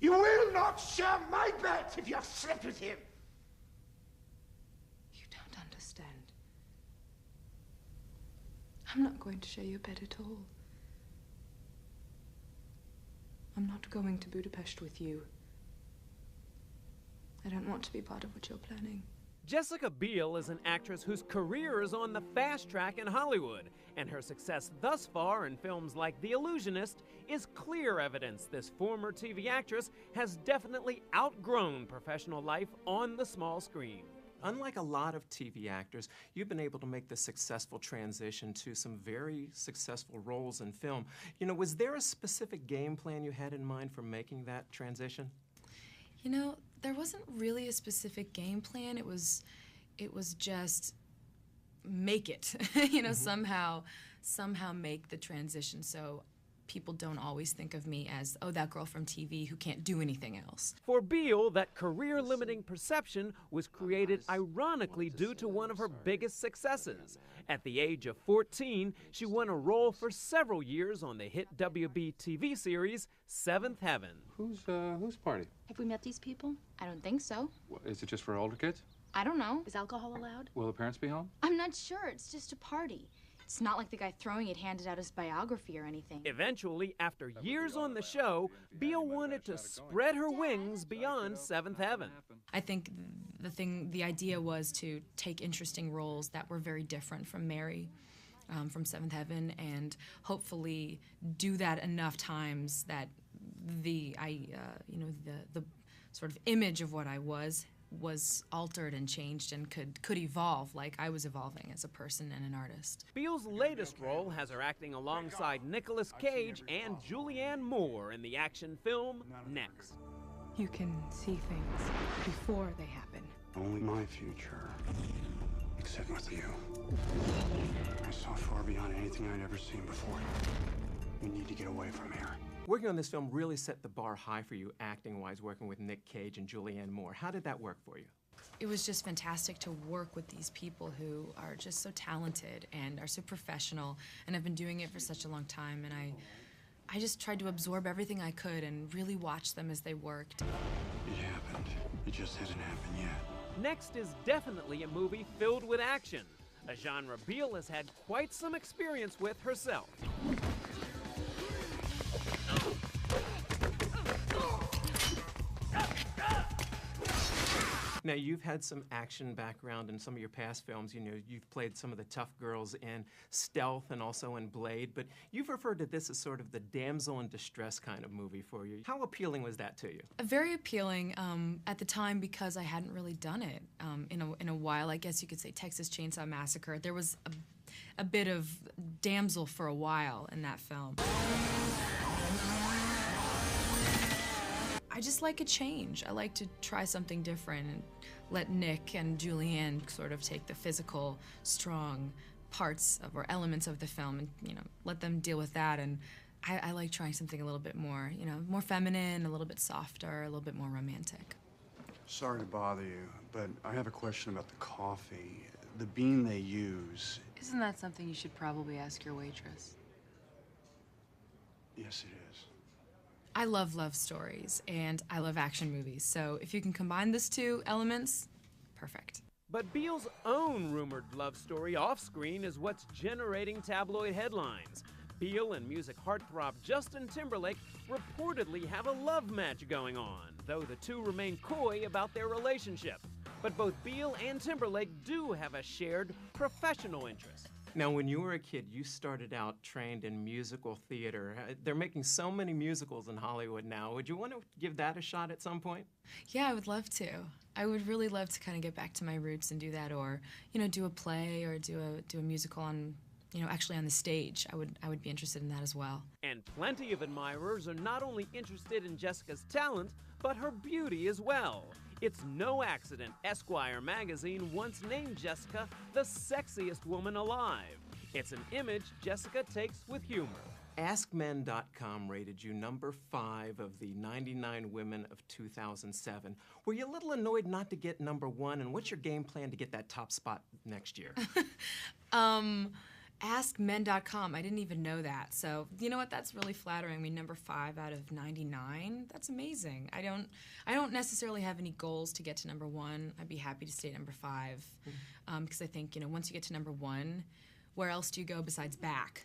You will not share my bed if you have slept with him. You don't understand. I'm not going to share your bed at all. I'm not going to Budapest with you. I don't want to be part of what you're planning. Jessica Biel is an actress whose career is on the fast track in Hollywood, and her success thus far in films like The Illusionist is clear evidence this former TV actress has definitely outgrown professional life on the small screen. Unlike a lot of TV actors, you've been able to make the successful transition to some very successful roles in film. You know, was there a specific game plan you had in mind for making that transition? You know, there wasn't really a specific game plan. It was just make it, you know, somehow make the transition so people don't always think of me as, oh, that girl from TV who can't do anything else. For Biel, that career-limiting perception was created ironically due to one of her biggest successes. At the age of 14, she won a role for several years on the hit WB TV series Seventh Heaven. Whose party? Have we met these people? I don't think so. Is it just for older kids? I don't know. Is alcohol allowed? Will the parents be home? I'm not sure. It's just a party. It's not like the guy throwing it handed out his biography or anything. Eventually, after years on the show, Biel wanted to spread her wings beyond Seventh Heaven. I think the idea was to take interesting roles that were very different from Mary, from Seventh Heaven, and hopefully do that enough times that the sort of image of what I was altered and changed and could evolve like I was evolving as a person and an artist. Biel's latest role has her acting alongside Nicolas Cage and Julianne Moore in the action film Next. You can see things before they happen. Only my future, except with you. I saw far beyond anything I'd ever seen before. We need to get away from here. Working on this film really set the bar high for you acting-wise, working with Nick Cage and Julianne Moore. How did that work for you? It was just fantastic to work with these people who are just so talented and are so professional and have been doing it for such a long time, and I just tried to absorb everything I could and really watch them as they worked. It happened. It just hasn't happened yet. Next is definitely a movie filled with action, a genre Biel has had quite some experience with herself. Now, you've had some action background in some of your past films. You know, you've played some of the tough girls in Stealth and also in Blade, but you've referred to this as sort of the damsel in distress kind of movie for you. How appealing was that to you? Very appealing at the time because I hadn't really done it in a while. I guess you could say Texas Chainsaw Massacre. There was a bit of damsel for a while in that film. I just like a change. I like to try something different and let Nick and Julianne sort of take the physical, strong parts of or elements of the film and, you know, let them deal with that. And I like trying something a little bit more, you know, more feminine, a little bit softer, a little bit more romantic. Sorry to bother you, but I have a question about the coffee. The bean they use. Isn't that something you should probably ask your waitress? Yes, it is. I love love stories, and I love action movies, so if you can combine those two elements, perfect. But Biel's own rumored love story off-screen is what's generating tabloid headlines. Biel and music heartthrob Justin Timberlake reportedly have a love match going on, though the two remain coy about their relationship. But both Biel and Timberlake do have a shared professional interest. Now, when you were a kid, you started out trained in musical theater. They're making so many musicals in Hollywood now. Would you want to give that a shot at some point? Yeah, I would love to. I would really love to kind of get back to my roots and do that, or, you know, do a play or do a musical on, you know, actually on the stage. I would be interested in that as well. And plenty of admirers are not only interested in Jessica's talent, but her beauty as well. It's no accident Esquire magazine once named Jessica the sexiest woman alive. It's an image Jessica takes with humor. AskMen.com rated you number 5 of the 99 women of 2007. Were you a little annoyed not to get number 1, and what's your game plan to get that top spot next year? AskMen.com. I didn't even know that. So, you know what? That's really flattering. I mean, number 5 out of 99. That's amazing. I don't necessarily have any goals to get to number 1. I'd be happy to stay at number 5 because I think, once you get to number 1, where else do you go besides back?